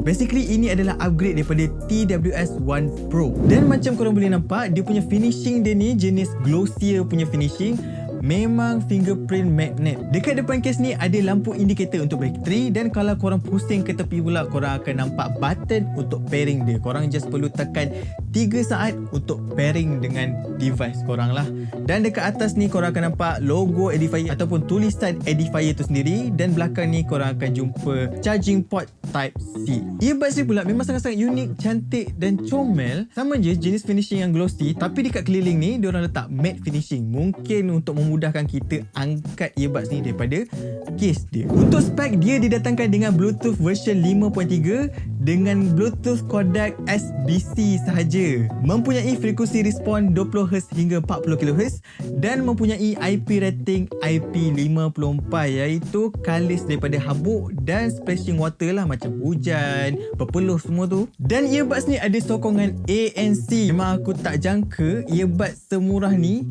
Basically ini adalah upgrade daripada TWS One Pro. Dan macam korang boleh nampak, dia punya finishing dia ni jenis glossier punya finishing. Memang fingerprint magnet. Dekat depan case ni ada lampu indikator untuk bateri, dan kalau korang pusing ke tepi pula, korang akan nampak button untuk pairing dia. Korang just perlu tekan 3 saat untuk pairing dengan device korang lah. Dan dekat atas ni korang akan nampak logo Edifier ataupun tulisan Edifier tu sendiri, dan belakang ni korang akan jumpa charging port type C. Earbuds ni pula memang sangat-sangat unik, cantik dan comel. Sama je jenis finishing yang glossy, tapi dekat keliling ni diorang letak matte finishing. Mungkin untuk memudahkan kita angkat earbuds ni daripada case dia. Untuk spek, dia didatangkan dengan Bluetooth version 5.3 dengan Bluetooth codec SBC sahaja. Mempunyai frekuensi respon 20Hz hingga 40kHz dan mempunyai IP rating IP54, iaitu kalis daripada habuk dan splashing water lah, macam hujan, berpeluh semua tu. Dan earbuds ni ada sokongan ANC. Memang aku tak jangka earbuds semurah ni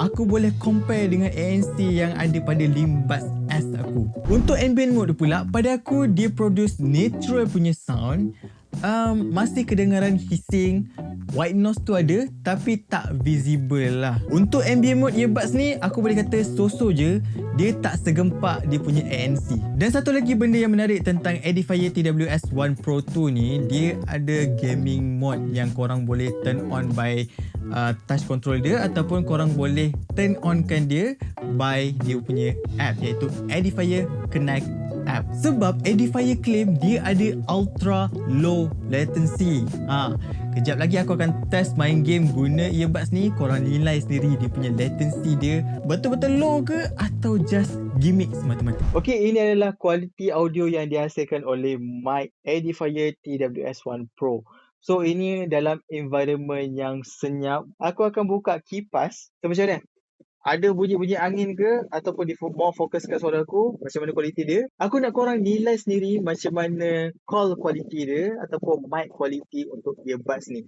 aku boleh compare dengan ANC yang ada pada Limbus S aku. Untuk ambient mode pula, pada aku dia produce natural punya sound. Masih kedengaran hissing, white noise tu ada tapi tak visible lah. Untuk ambient mode earbuds ni aku boleh kata so-so je, dia tak segempak dia punya ANC. Dan satu lagi benda yang menarik tentang Edifier TWS One Pro 2 ni, dia ada gaming mode yang korang boleh turn on by touch control dia, ataupun korang boleh turn on kan dia by dia punya app, iaitu Edifier Connect app. Sebab Edifier claim dia ada ultra low latency. Kejap lagi aku akan test main game guna earbuds ni. Korang nilai sendiri dia punya latency dia betul-betul low ke atau just gimmick semata-mata. Okey, ini adalah kualiti audio yang dihasilkan oleh mic Edifier TWS One Pro. So ini dalam environment yang senyap. Aku akan buka kipas. So macam mana? Ada bunyi-bunyi angin ke, ataupun dia more fokuskan suara aku, macam mana kualiti dia. Aku nak korang nilai sendiri macam mana call kualiti dia ataupun mic kualiti untuk earbuds ni.